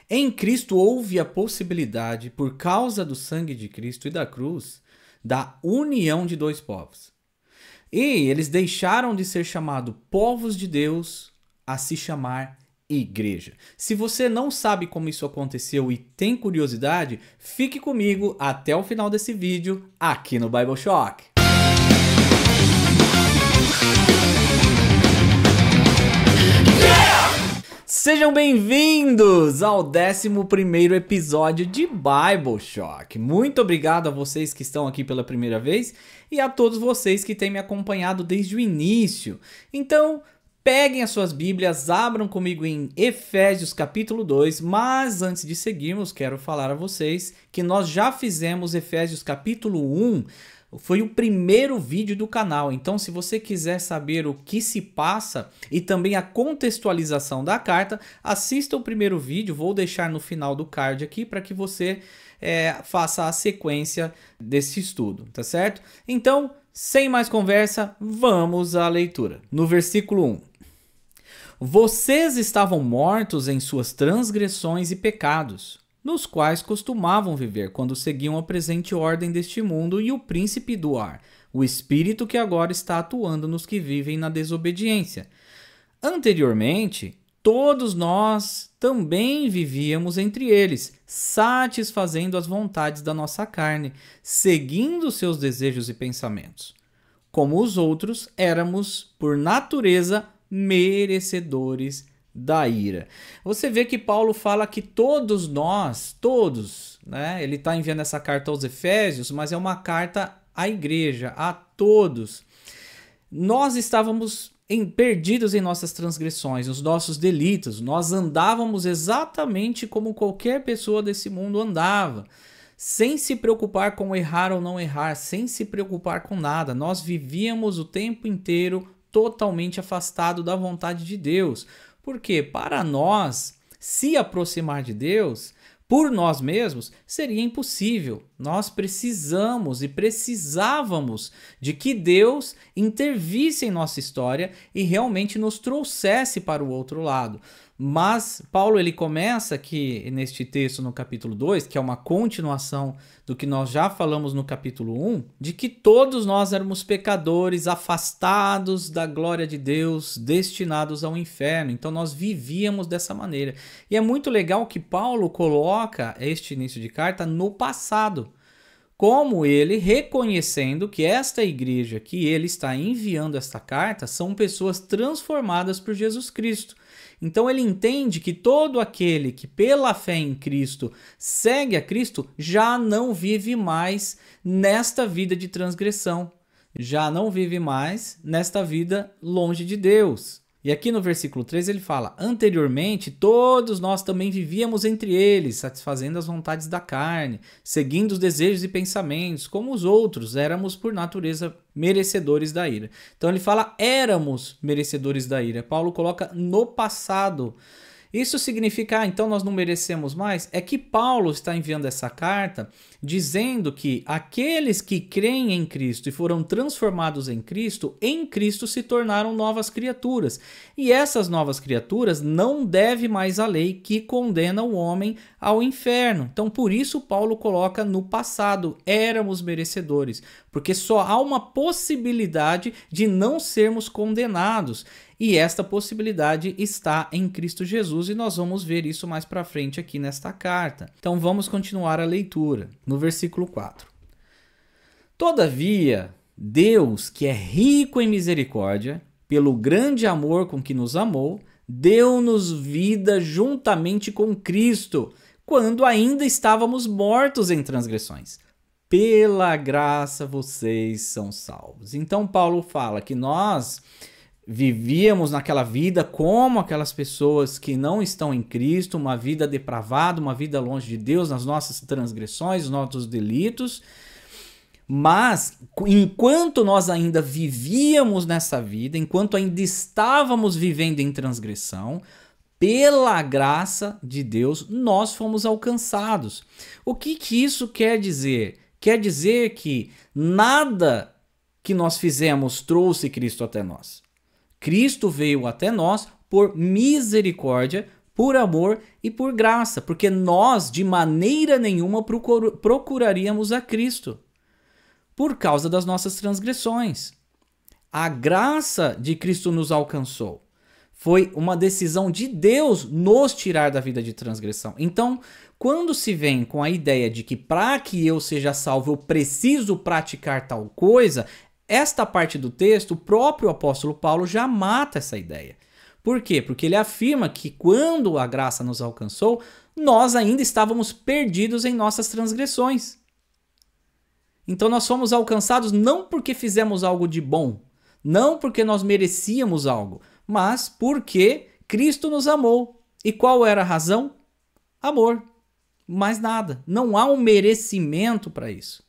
Em Cristo houve a possibilidade, por causa do sangue de Cristo e da cruz, da união de dois povos. E eles deixaram de ser chamados povos de Deus a se chamar igreja. Se você não sabe como isso aconteceu e tem curiosidade, fique comigo até o final desse vídeo aqui no Bible Shock. Sejam bem-vindos ao 11º episódio de Bible Shock. Muito obrigado a vocês que estão aqui pela primeira vez e a todos vocês que têm me acompanhado desde o início. Então, peguem as suas Bíblias, abram comigo em Efésios capítulo 2, mas antes de seguirmos, quero falar a vocês que nós já fizemos Efésios capítulo 1, foi o primeiro vídeo do canal, então se você quiser saber o que se passa e também a contextualização da carta, assista o primeiro vídeo, vou deixar no final do card aqui para que você faça a sequência desse estudo, tá certo? Então, sem mais conversa, vamos à leitura. No versículo 1. Vocês estavam mortos em suas transgressões e pecados, nos quais costumavam viver quando seguiam a presente ordem deste mundo e o príncipe do ar, o espírito que agora está atuando nos que vivem na desobediência. Anteriormente, todos nós também vivíamos entre eles, satisfazendo as vontades da nossa carne, seguindo seus desejos e pensamentos. Como os outros, éramos, por natureza, merecedores da ira. Você vê que Paulo fala que todos nós, né? Ele está enviando essa carta aos Efésios, mas é uma carta à igreja, a todos. Nós estávamos perdidos em nossas transgressões, nos nossos delitos. Nós andávamos exatamente como qualquer pessoa desse mundo andava, sem se preocupar com errar ou não errar, sem se preocupar com nada. Nós vivíamos o tempo inteiro totalmente afastado da vontade de Deus. Porque para nós, se aproximar de Deus, por nós mesmos, seria impossível. Nós precisamos e precisávamos de que Deus intervisse em nossa história e realmente nos trouxesse para o outro lado. Mas Paulo ele começa aqui neste texto no capítulo 2, que é uma continuação do que nós já falamos no capítulo 1, de que todos nós éramos pecadores, afastados da glória de Deus, destinados ao inferno. Então nós vivíamos dessa maneira. E é muito legal que Paulo coloca este início de carta no passado, como ele reconhecendo que esta igreja que ele está enviando esta carta são pessoas transformadas por Jesus Cristo. Então ele entende que todo aquele que pela fé em Cristo segue a Cristo já não vive mais nesta vida de transgressão, já não vive mais nesta vida longe de Deus. E aqui no versículo 3 ele fala: anteriormente todos nós também vivíamos entre eles, satisfazendo as vontades da carne, seguindo os desejos e pensamentos, como os outros, éramos por natureza merecedores da ira. Então ele fala éramos merecedores da ira. Paulo coloca no passado. Isso significa, então nós não merecemos mais? É que Paulo está enviando essa carta dizendo que aqueles que creem em Cristo e foram transformados em Cristo se tornaram novas criaturas. E essas novas criaturas não devem mais a lei que condena o homem ao inferno. Então por isso Paulo coloca no passado, éramos merecedores, porque só há uma possibilidade de não sermos condenados. E esta possibilidade está em Cristo Jesus e nós vamos ver isso mais para frente aqui nesta carta. Então vamos continuar a leitura. No versículo 4. Todavia, Deus, que é rico em misericórdia, pelo grande amor com que nos amou, deu-nos vida juntamente com Cristo, quando ainda estávamos mortos em transgressões. Pela graça vocês são salvos. Então Paulo fala que nós vivíamos naquela vida como aquelas pessoas que não estão em Cristo, uma vida depravada, uma vida longe de Deus, nas nossas transgressões, nos nossos delitos. Mas enquanto nós ainda vivíamos nessa vida, enquanto ainda estávamos vivendo em transgressão, pela graça de Deus, nós fomos alcançados. O que isso quer dizer? Quer dizer que nada que nós fizemos trouxe Cristo até nós. Cristo veio até nós por misericórdia, por amor e por graça, porque nós de maneira nenhuma procuraríamos a Cristo por causa das nossas transgressões. A graça de Cristo nos alcançou. Foi uma decisão de Deus nos tirar da vida de transgressão. Então, quando se vem com a ideia de que para que eu seja salvo eu preciso praticar tal coisa, esta parte do texto, o próprio apóstolo Paulo já mata essa ideia. Por quê? Porque ele afirma que quando a graça nos alcançou, nós ainda estávamos perdidos em nossas transgressões. Então nós fomos alcançados não porque fizemos algo de bom, não porque nós merecíamos algo, mas porque Cristo nos amou. E qual era a razão? Amor. Mais nada. Não há um merecimento para isso.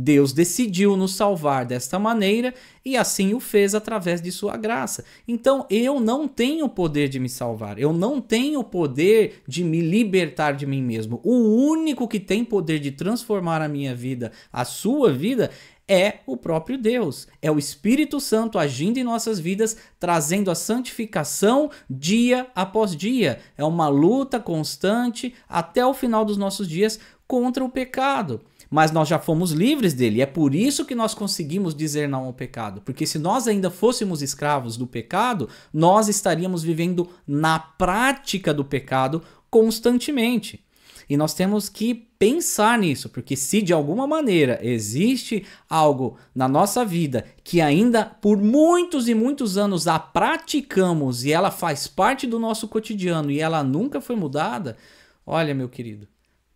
Deus decidiu nos salvar desta maneira e assim o fez através de sua graça. Então eu não tenho o poder de me salvar, eu não tenho o poder de me libertar de mim mesmo. O único que tem poder de transformar a minha vida, a sua vida, é o próprio Deus. É o Espírito Santo agindo em nossas vidas, trazendo a santificação dia após dia. É uma luta constante até o final dos nossos dias contra o pecado. Mas nós já fomos livres dele. É por isso que nós conseguimos dizer não ao pecado. Porque se nós ainda fôssemos escravos do pecado, nós estaríamos vivendo na prática do pecado constantemente. E nós temos que pensar nisso, porque se de alguma maneira existe algo na nossa vida que ainda por muitos e muitos anos a praticamos e ela faz parte do nosso cotidiano e ela nunca foi mudada, olha, meu querido,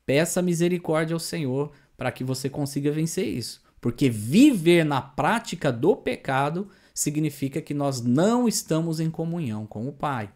peça misericórdia ao Senhor para que você consiga vencer isso. Porque viver na prática do pecado significa que nós não estamos em comunhão com o Pai.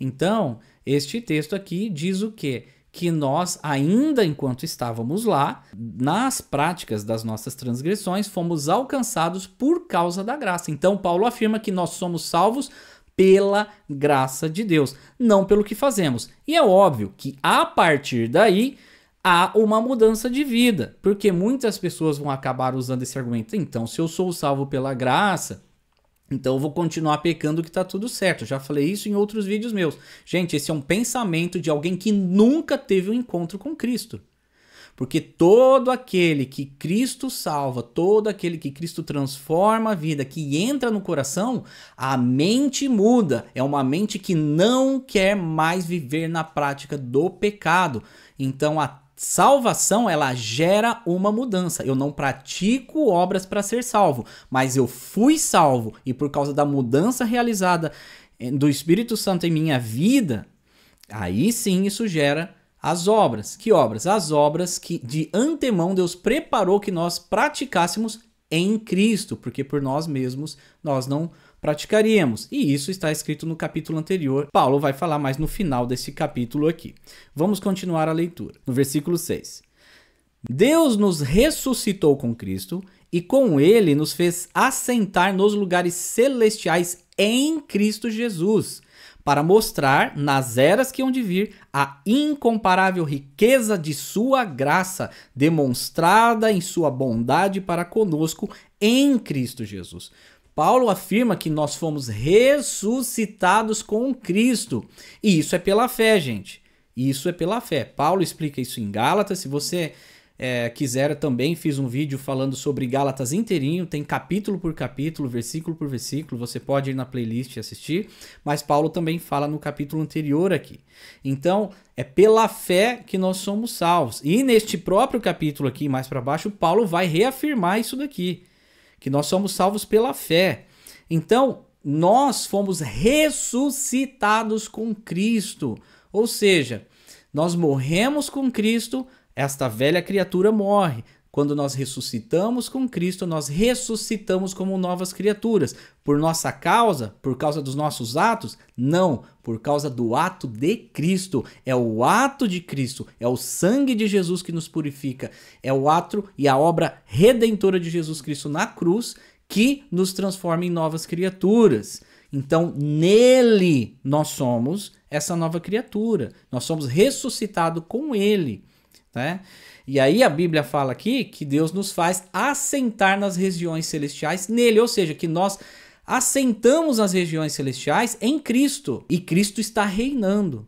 Então, este texto aqui diz o quê? Que nós, ainda enquanto estávamos lá, nas práticas das nossas transgressões, fomos alcançados por causa da graça. Então, Paulo afirma que nós somos salvos pela graça de Deus, não pelo que fazemos. E é óbvio que, a partir daí, há uma mudança de vida, porque muitas pessoas vão acabar usando esse argumento. Então, se eu sou salvo pela graça, então eu vou continuar pecando que tá tudo certo. Eu já falei isso em outros vídeos meus. Gente, esse é um pensamento de alguém que nunca teve um encontro com Cristo. Porque todo aquele que Cristo salva, todo aquele que Cristo transforma a vida, que entra no coração, a mente muda. É uma mente que não quer mais viver na prática do pecado. Então a salvação, ela gera uma mudança. Eu não pratico obras para ser salvo, mas eu fui salvo e por causa da mudança realizada do Espírito Santo em minha vida, aí sim isso gera as obras. Que obras? As obras que de antemão Deus preparou que nós praticássemos em Cristo, porque por nós mesmos nós não praticaríamos. E isso está escrito no capítulo anterior. Paulo vai falar mais no final desse capítulo aqui. Vamos continuar a leitura. No versículo 6. Deus nos ressuscitou com Cristo e com ele nos fez assentar nos lugares celestiais em Cristo Jesus, para mostrar nas eras que hão de vir a incomparável riqueza de sua graça, demonstrada em sua bondade para conosco em Cristo Jesus. Paulo afirma que nós fomos ressuscitados com Cristo. E isso é pela fé, gente. Isso é pela fé. Paulo explica isso em Gálatas. Se você quiser, eu também fiz um vídeo falando sobre Gálatas inteirinho. Tem capítulo por capítulo, versículo por versículo. Você pode ir na playlist e assistir. Mas Paulo também fala no capítulo anterior aqui. Então, é pela fé que nós somos salvos. E neste próprio capítulo aqui, mais para baixo, Paulo vai reafirmar isso daqui. Que nós somos salvos pela fé. Então, nós fomos ressuscitados com Cristo. Ou seja, nós morremos com Cristo, esta velha criatura morre. Quando nós ressuscitamos com Cristo, nós ressuscitamos como novas criaturas. Por nossa causa? Por causa dos nossos atos? Não, por causa do ato de Cristo. É o ato de Cristo, é o sangue de Jesus que nos purifica. É o ato e a obra redentora de Jesus Cristo na cruz que nos transforma em novas criaturas. Então, nele nós somos essa nova criatura. Nós somos ressuscitados com ele, né? E aí a Bíblia fala aqui que Deus nos faz assentar nas regiões celestiais nele, ou seja, que nós assentamos nas regiões celestiais em Cristo e Cristo está reinando.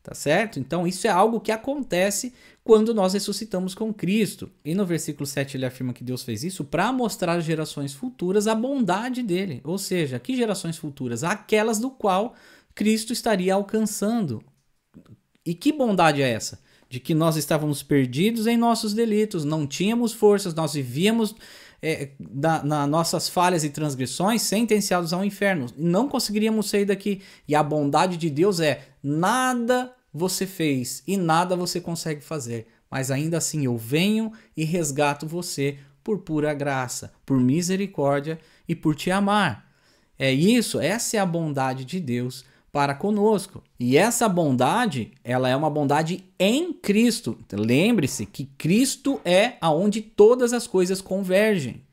tá certo? Então isso é algo que acontece quando nós ressuscitamos com Cristo. E no versículo 7 ele afirma que Deus fez isso para mostrar às gerações futuras a bondade dele. Ou seja, que gerações futuras? Aquelas do qual Cristo estaria alcançando. E que bondade é essa? De que nós estávamos perdidos em nossos delitos, não tínhamos forças, nós vivíamos nas nossas falhas e transgressões, sentenciados ao inferno. Não conseguiríamos sair daqui. E a bondade de Deus é: nada você fez e nada você consegue fazer, mas ainda assim eu venho e resgato você por pura graça, por misericórdia e por te amar. É isso, essa é a bondade de Deus para conosco. E essa bondade, ela é uma bondade em Cristo. Lembre-se que Cristo é aonde todas as coisas convergem.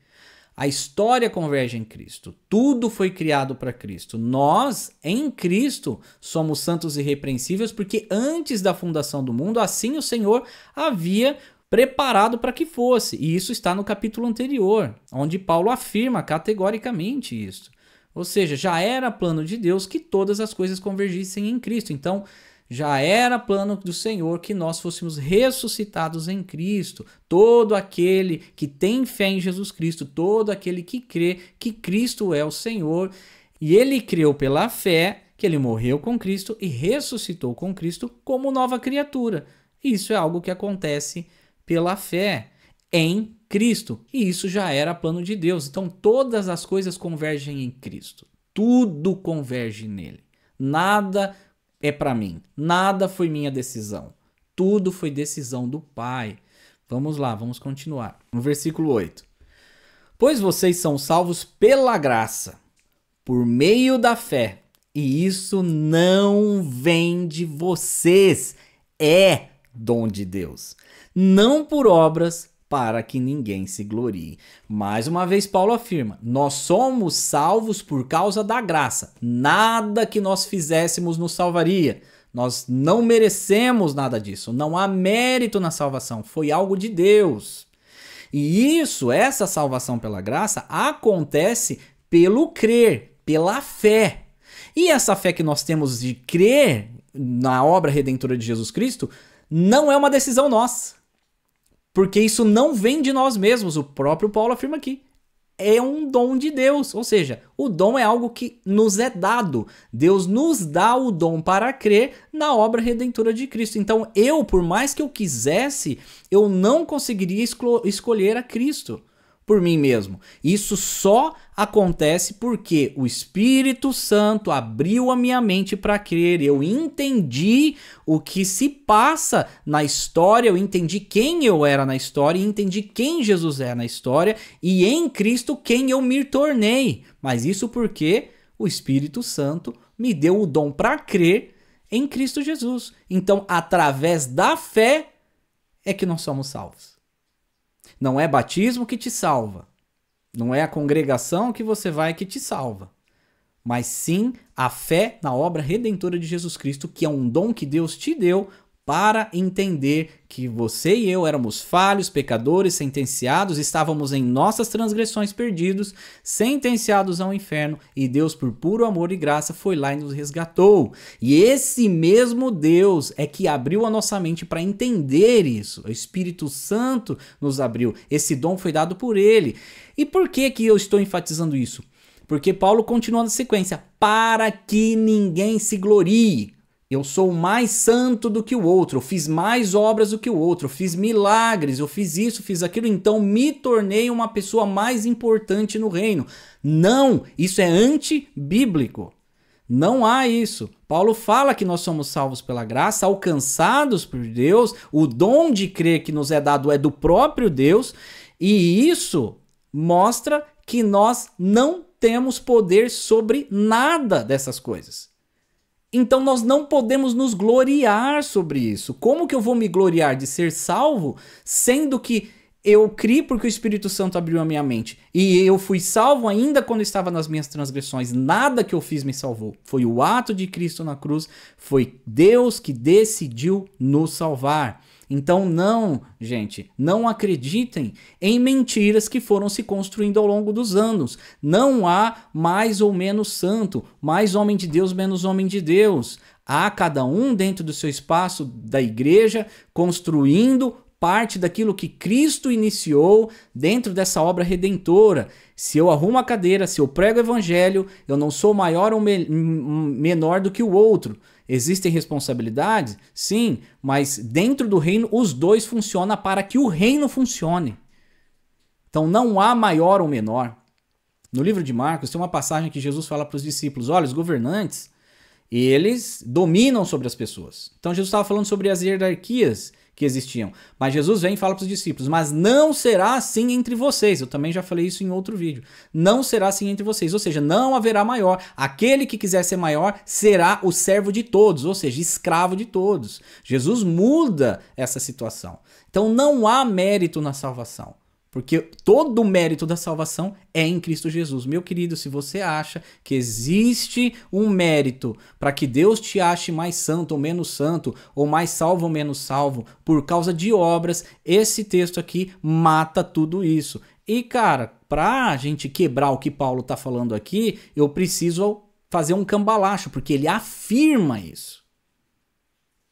A história converge em Cristo. Tudo foi criado para Cristo. Nós, em Cristo, somos santos e irrepreensíveis porque antes da fundação do mundo, assim o Senhor havia preparado para que fosse. E isso está no capítulo anterior, onde Paulo afirma categoricamente isso. Ou seja, já era plano de Deus que todas as coisas convergissem em Cristo. Então, já era plano do Senhor que nós fôssemos ressuscitados em Cristo. Todo aquele que tem fé em Jesus Cristo, todo aquele que crê que Cristo é o Senhor, e ele creu pela fé que ele morreu com Cristo e ressuscitou com Cristo como nova criatura. Isso é algo que acontece pela fé em Cristo. E isso já era plano de Deus. Então todas as coisas convergem em Cristo. Tudo converge nele. Nada é para mim. Nada foi minha decisão. Tudo foi decisão do Pai. Vamos lá, vamos continuar. No versículo 8. Pois vocês são salvos pela graça, por meio da fé. E isso não vem de vocês. É dom de Deus. Não por obras, para que ninguém se glorie. Mais uma vez Paulo afirma, nós somos salvos por causa da graça. Nada que nós fizéssemos nos salvaria. Nós não merecemos nada disso. Não há mérito na salvação. Foi algo de Deus. E isso, essa salvação pela graça, acontece pelo crer, pela fé. E essa fé que nós temos de crer na obra redentora de Jesus Cristo não é uma decisão nossa. Porque isso não vem de nós mesmos, o próprio Paulo afirma aqui. É um dom de Deus, ou seja, o dom é algo que nos é dado. Deus nos dá o dom para crer na obra redentora de Cristo. Então por mais que eu quisesse, eu não conseguiria escolher a Cristo por mim mesmo. Isso só acontece porque o Espírito Santo abriu a minha mente para crer. Eu entendi o que se passa na história, eu entendi quem eu era na história, e entendi quem Jesus é na história, e em Cristo quem eu me tornei. Mas isso porque o Espírito Santo me deu o dom para crer em Cristo Jesus. Então, através da fé é que nós somos salvos. Não é batismo que te salva. Não é a congregação que você vai que te salva. Mas sim a fé na obra redentora de Jesus Cristo, que é um dom que Deus te deu para entender que você e eu éramos falhos, pecadores, sentenciados, estávamos em nossas transgressões perdidos, sentenciados ao inferno, e Deus, por puro amor e graça, foi lá e nos resgatou. E esse mesmo Deus é que abriu a nossa mente para entender isso. O Espírito Santo nos abriu. Esse dom foi dado por ele. E por que eu estou enfatizando isso? Porque Paulo continua na sequência, para que ninguém se glorie. Eu sou mais santo do que o outro, eu fiz mais obras do que o outro, eu fiz milagres, eu fiz isso, fiz aquilo, então me tornei uma pessoa mais importante no reino. Não, isso é antibíblico. Não há isso. Paulo fala que nós somos salvos pela graça, alcançados por Deus, o dom de crer que nos é dado é do próprio Deus, e isso mostra que nós não temos poder sobre nada dessas coisas. Então nós não podemos nos gloriar sobre isso. Como que eu vou me gloriar de ser salvo, sendo que eu criei porque o Espírito Santo abriu a minha mente e eu fui salvo ainda quando estava nas minhas transgressões? Nada que eu fiz me salvou. Foi o ato de Cristo na cruz, foi Deus que decidiu nos salvar. Então não, gente, não acreditem em mentiras que foram se construindo ao longo dos anos. Não há mais ou menos santo, mais homem de Deus, menos homem de Deus. Há cada um dentro do seu espaço da igreja, construindo parte daquilo que Cristo iniciou dentro dessa obra redentora. Se eu arrumo a cadeira, se eu prego o evangelho, eu não sou maior ou menor do que o outro. Existem responsabilidades? Sim, mas dentro do reino os dois funcionam para que o reino funcione. Então não há maior ou menor. No livro de Marcos tem uma passagem que Jesus fala para os discípulos, olha, os governantes, eles dominam sobre as pessoas. Então Jesus estava falando sobre as hierarquias que existiam. Mas Jesus vem e fala para os discípulos, mas não será assim entre vocês. Eu também já falei isso em outro vídeo. Não será assim entre vocês, ou seja, não haverá maior. Aquele que quiser ser maior será o servo de todos, ou seja, escravo de todos. Jesus muda essa situação. Então não há mérito na salvação. Porque todo o mérito da salvação é em Cristo Jesus. Meu querido, se você acha que existe um mérito para que Deus te ache mais santo ou menos santo, ou mais salvo ou menos salvo, por causa de obras, esse texto aqui mata tudo isso. E, cara, para a gente quebrar o que Paulo está falando aqui, eu preciso fazer um cambalacho, porque ele afirma isso.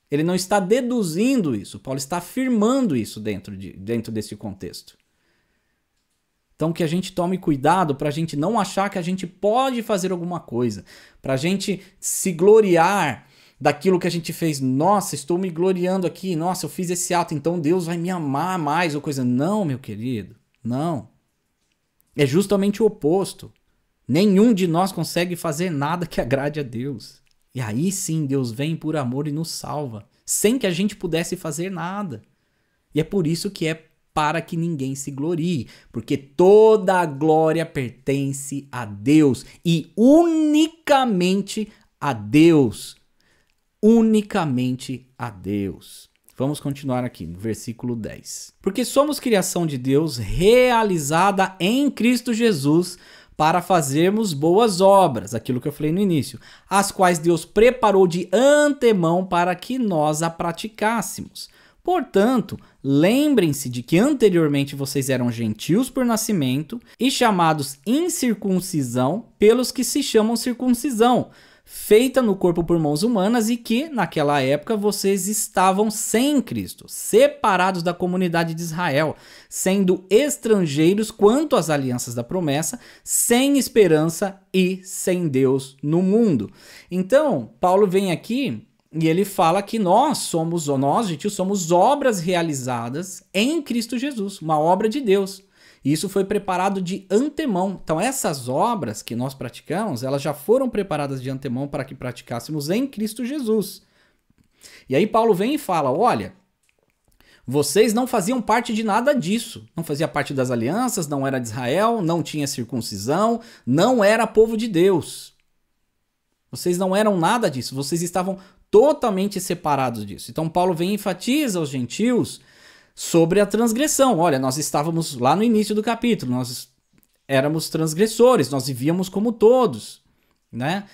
Ele não está deduzindo isso. Paulo está afirmando isso dentro desse contexto. Então que a gente tome cuidado para a gente não achar que a gente pode fazer alguma coisa. Para a gente se gloriar daquilo que a gente fez. Nossa, estou me gloriando aqui. Nossa, eu fiz esse ato, então Deus vai me amar mais ou coisa. Não, meu querido. Não. É justamente o oposto. Nenhum de nós consegue fazer nada que agrade a Deus. E aí sim Deus vem por amor e nos salva. Sem que a gente pudesse fazer nada. E é por isso que é para que ninguém se glorie, porque toda a glória pertence a Deus e unicamente a Deus. Unicamente a Deus. Vamos continuar aqui no versículo 10. Porque somos criação de Deus realizada em Cristo Jesus para fazermos boas obras, aquilo que eu falei no início, as quais Deus preparou de antemão para que nós a praticássemos. Portanto, lembrem-se de que anteriormente vocês eram gentios por nascimento e chamados incircuncisão pelos que se chamam circuncisão, feita no corpo por mãos humanas e que, naquela época, vocês estavam sem Cristo, separados da comunidade de Israel, sendo estrangeiros quanto às alianças da promessa, sem esperança e sem Deus no mundo. Então, Paulo vem aqui e ele fala que nós, gentios, somos obras realizadas em Cristo Jesus, uma obra de Deus. E isso foi preparado de antemão. Então essas obras que nós praticamos, elas já foram preparadas de antemão para que praticássemos em Cristo Jesus. E aí Paulo vem e fala, olha, vocês não faziam parte de nada disso. Não fazia parte das alianças, não era de Israel, não tinha circuncisão, não era povo de Deus. Vocês não eram nada disso, vocês estavam totalmente separados disso. Então Paulo vem e enfatiza aos gentios sobre a transgressão. Olha, nós estávamos lá no início do capítulo, nós éramos transgressores, nós vivíamos como todos, né?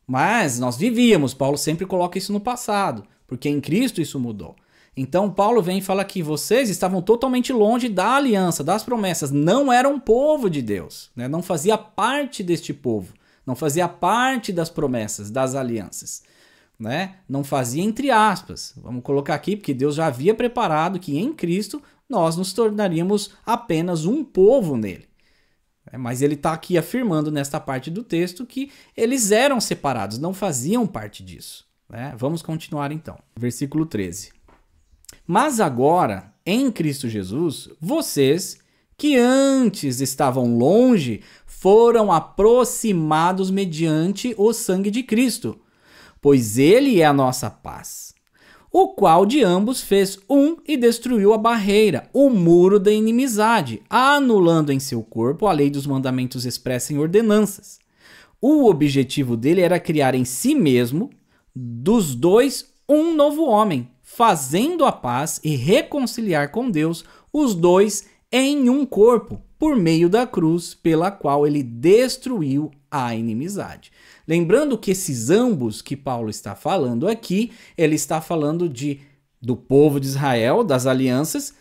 Mas nós vivíamos, Paulo sempre coloca isso no passado, porque em Cristo isso mudou. Então Paulo vem e fala que vocês estavam totalmente longe da aliança, das promessas, não eram povo de Deus, né? Não fazia parte deste povo, não fazia parte das promessas, das alianças. Né? Não fazia entre aspas, vamos colocar aqui, porque Deus já havia preparado que em Cristo nós nos tornaríamos apenas um povo nele. Mas ele está aqui afirmando nesta parte do texto que eles eram separados, não faziam parte disso. Né? Vamos continuar então. Versículo 13. Mas agora, em Cristo Jesus, vocês que antes estavam longe foram aproximados mediante o sangue de Cristo, pois ele é a nossa paz, o qual de ambos fez um e destruiu a barreira, o muro da inimizade, anulando em seu corpo a lei dos mandamentos expressa em ordenanças. O objetivo dele era criar em si mesmo, dos dois, um novo homem, fazendo a paz e reconciliar com Deus os dois em um corpo, por meio da cruz, pela qual ele destruiu a inimizade. Lembrando que esses ambos que Paulo está falando aqui, ele está falando do povo de Israel, das alianças,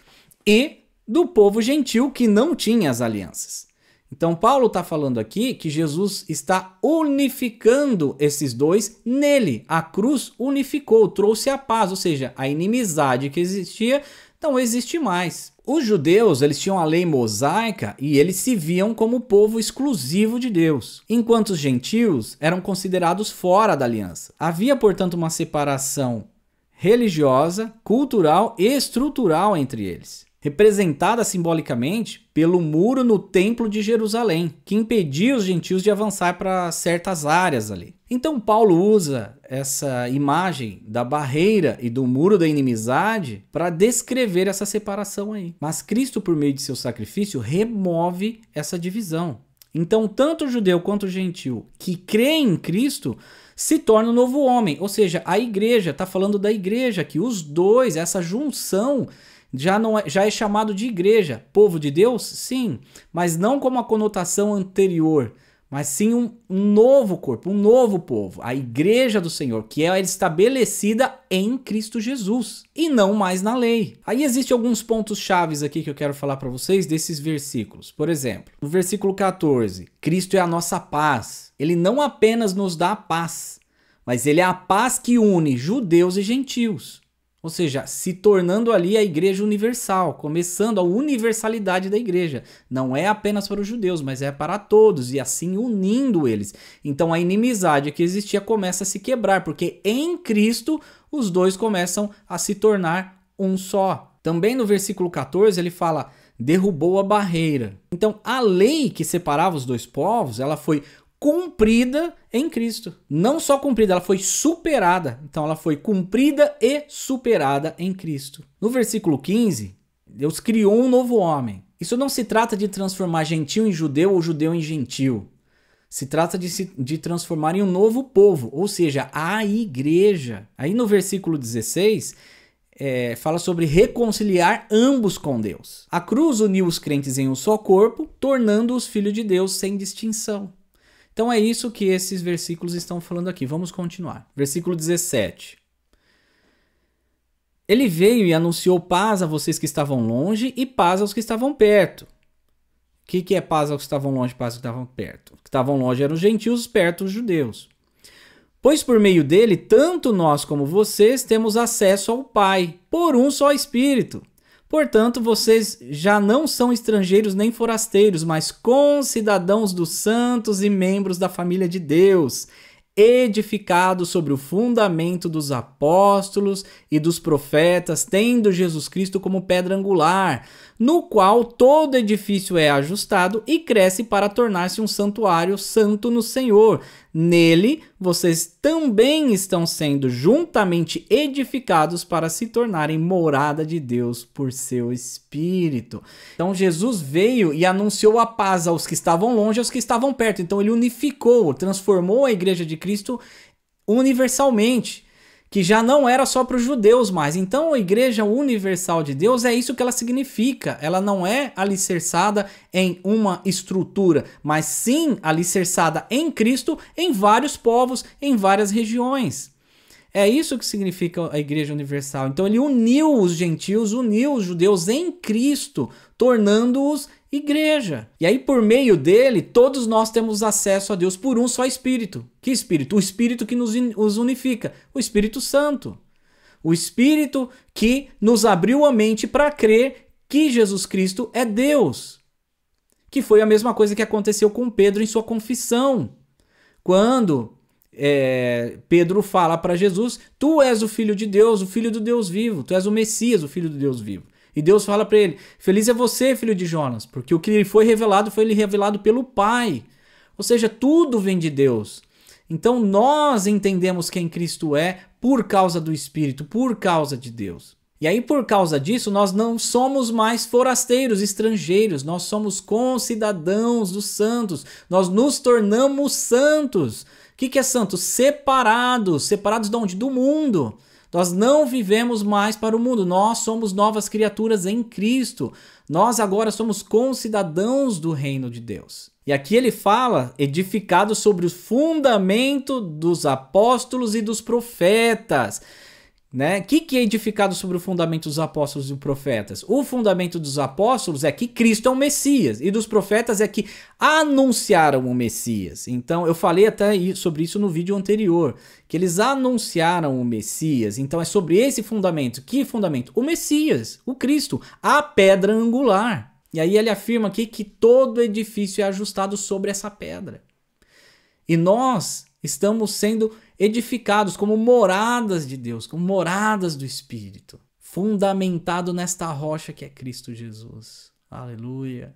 e do povo gentil que não tinha as alianças. Então Paulo está falando aqui que Jesus está unificando esses dois nele. A cruz unificou, trouxe a paz, ou seja, a inimizade que existia não existe mais. Os judeus, eles tinham a lei mosaica e eles se viam como o povo exclusivo de Deus, enquanto os gentios eram considerados fora da aliança. Havia, portanto, uma separação religiosa, cultural e estrutural entre eles, representada simbolicamente pelo muro no Templo de Jerusalém, que impedia os gentios de avançar para certas áreas ali. Então Paulo usa essa imagem da barreira e do muro da inimizade para descrever essa separação aí. Mas Cristo, por meio de seu sacrifício, remove essa divisão. Então tanto o judeu quanto o gentil que crê em Cristo se torna um novo homem, ou seja, a igreja, está falando da igreja aqui, os dois, essa junção já é chamado de igreja. Povo de Deus? Sim, mas não como a conotação anterior, mas sim um novo corpo, um novo povo, a igreja do Senhor, que é estabelecida em Cristo Jesus e não mais na lei. Aí existem alguns pontos chaves aqui que eu quero falar para vocês desses versículos. Por exemplo, no versículo 14, Cristo é a nossa paz. Ele não apenas nos dá a paz, mas ele é a paz que une judeus e gentios. Ou seja, se tornando ali a igreja universal, começando a universalidade da igreja. Não é apenas para os judeus, mas é para todos, e assim unindo eles. Então a inimizade que existia começa a se quebrar, porque em Cristo os dois começam a se tornar um só. Também no versículo 14 ele fala, derrubou a barreira. Então a lei que separava os dois povos, ela foi cumprida em Cristo. Não só cumprida, ela foi superada. Então ela foi cumprida e superada em Cristo. No versículo 15, Deus criou um novo homem. Isso não se trata de transformar gentil em judeu ou judeu em gentil. Se trata de transformar em um novo povo, ou seja, a igreja. Aí no versículo 16, fala sobre reconciliar ambos com Deus. A cruz uniu os crentes em um só corpo, tornando-os filhos de Deus sem distinção. Então é isso que esses versículos estão falando aqui. Vamos continuar. Versículo 17. Ele veio e anunciou paz a vocês que estavam longe e paz aos que estavam perto. O que é paz aos que estavam longe e paz aos que estavam perto? Os que estavam longe eram os gentios, perto os judeus. Pois por meio dele, tanto nós como vocês temos acesso ao Pai, por um só Espírito. Portanto, vocês já não são estrangeiros nem forasteiros, mas concidadãos dos santos e membros da família de Deus, edificados sobre o fundamento dos apóstolos e dos profetas, tendo Jesus Cristo como pedra angular, no qual todo edifício é ajustado e cresce para tornar-se um santuário santo no Senhor. Nele, vocês também estão sendo juntamente edificados para se tornarem morada de Deus por seu Espírito. Então, Jesus veio e anunciou a paz aos que estavam longe e aos que estavam perto. Então, ele unificou, transformou a igreja de Cristo universalmente, que já não era só para os judeus mais. Então a igreja universal de Deus é isso que ela significa. Ela não é alicerçada em uma estrutura, mas sim alicerçada em Cristo, em vários povos, em várias regiões. É isso que significa a igreja universal. Então ele uniu os gentios, uniu os judeus em Cristo, tornando-os igreja. E aí por meio dele, todos nós temos acesso a Deus por um só Espírito. Que Espírito? O Espírito que nos unifica, o Espírito Santo. O Espírito que nos abriu a mente para crer que Jesus Cristo é Deus. Que foi a mesma coisa que aconteceu com Pedro em sua confissão. Quando Pedro fala para Jesus, tu és o Filho de Deus, o Filho do Deus vivo, tu és o Messias, o Filho do Deus vivo. E Deus fala para ele, feliz é você, filho de Jonas, porque o que lhe foi revelado pelo Pai. Ou seja, tudo vem de Deus. Então nós entendemos quem Cristo é por causa do Espírito, por causa de Deus. E aí por causa disso nós não somos mais forasteiros, estrangeiros, nós somos concidadãos dos santos, nós nos tornamos santos. O que é santos? Separados de onde? Do mundo. Nós não vivemos mais para o mundo, nós somos novas criaturas em Cristo. Nós agora somos concidadãos do reino de Deus. E aqui ele fala, edificado sobre o fundamento dos apóstolos e dos profetas. né? O que é edificado sobre o fundamento dos apóstolos e profetas? O fundamento dos apóstolos é que Cristo é o Messias, e dos profetas é que anunciaram o Messias. Então, eu falei até sobre isso no vídeo anterior, que eles anunciaram o Messias. Então, é sobre esse fundamento. Que fundamento? O Messias, o Cristo, a pedra angular. E aí ele afirma aqui que todo edifício é ajustado sobre essa pedra. E nós estamos sendo edificados como moradas de Deus, como moradas do Espírito, fundamentado nesta rocha que é Cristo Jesus. Aleluia.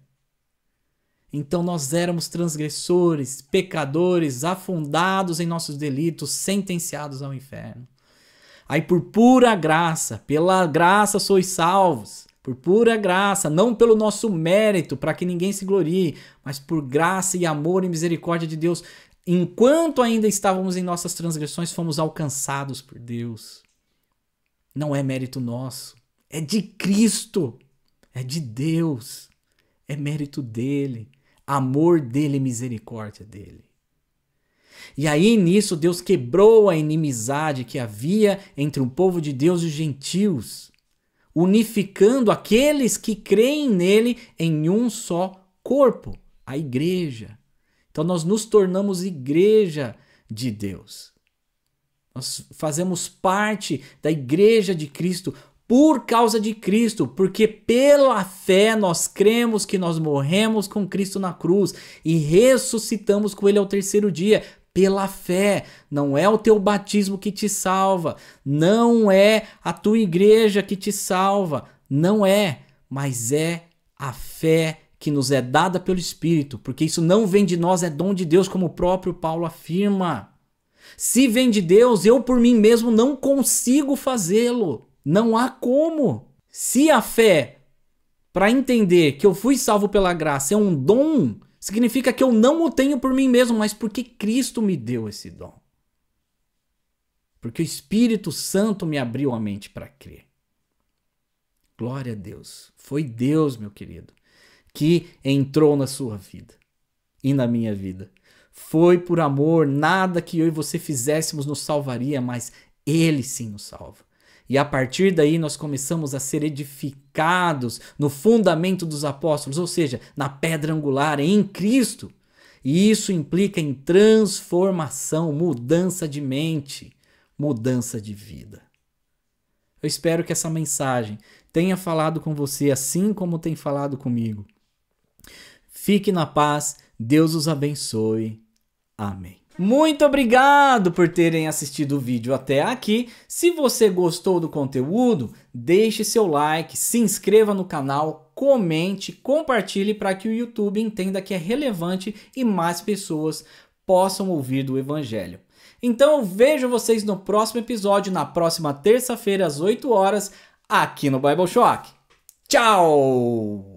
Então nós éramos transgressores, pecadores, afundados em nossos delitos, sentenciados ao inferno. Aí por pura graça, pela graça sois salvos, por pura graça, não pelo nosso mérito, para que ninguém se glorie, mas por graça e amor e misericórdia de Deus. Enquanto ainda estávamos em nossas transgressões, fomos alcançados por Deus. Não é mérito nosso, é de Cristo, é de Deus, é mérito dele, amor dele e misericórdia dele. E aí nisso Deus quebrou a inimizade que havia entre o povo de Deus e os gentios, unificando aqueles que creem nele em um só corpo, a igreja. Então nós nos tornamos igreja de Deus. Nós fazemos parte da igreja de Cristo por causa de Cristo, porque pela fé nós cremos que nós morremos com Cristo na cruz e ressuscitamos com ele ao terceiro dia. Pela fé, não é o teu batismo que te salva, não é a tua igreja que te salva, não é, mas é a fé que nos é dada pelo Espírito, porque isso não vem de nós, é dom de Deus, como o próprio Paulo afirma. Se vem de Deus, eu por mim mesmo não consigo fazê-lo, não há como. Se a fé, para entender que eu fui salvo pela graça, é um dom, significa que eu não o tenho por mim mesmo, mas porque Cristo me deu esse dom. Porque o Espírito Santo me abriu a mente para crer. Glória a Deus. Foi Deus, meu querido, que entrou na sua vida e na minha vida. Foi por amor, nada que eu e você fizéssemos nos salvaria, mas Ele sim nos salva. E a partir daí nós começamos a ser edificados no fundamento dos apóstolos, ou seja, na pedra angular, em Cristo. E isso implica em transformação, mudança de mente, mudança de vida. Eu espero que essa mensagem tenha falado com você assim como tem falado comigo. Fique na paz, Deus os abençoe. Amém. Muito obrigado por terem assistido o vídeo até aqui. Se você gostou do conteúdo, deixe seu like, se inscreva no canal, comente, compartilhe para que o YouTube entenda que é relevante e mais pessoas possam ouvir do Evangelho. Então eu vejo vocês no próximo episódio, na próxima terça-feira às 8 horas, aqui no Bible Shock. Tchau!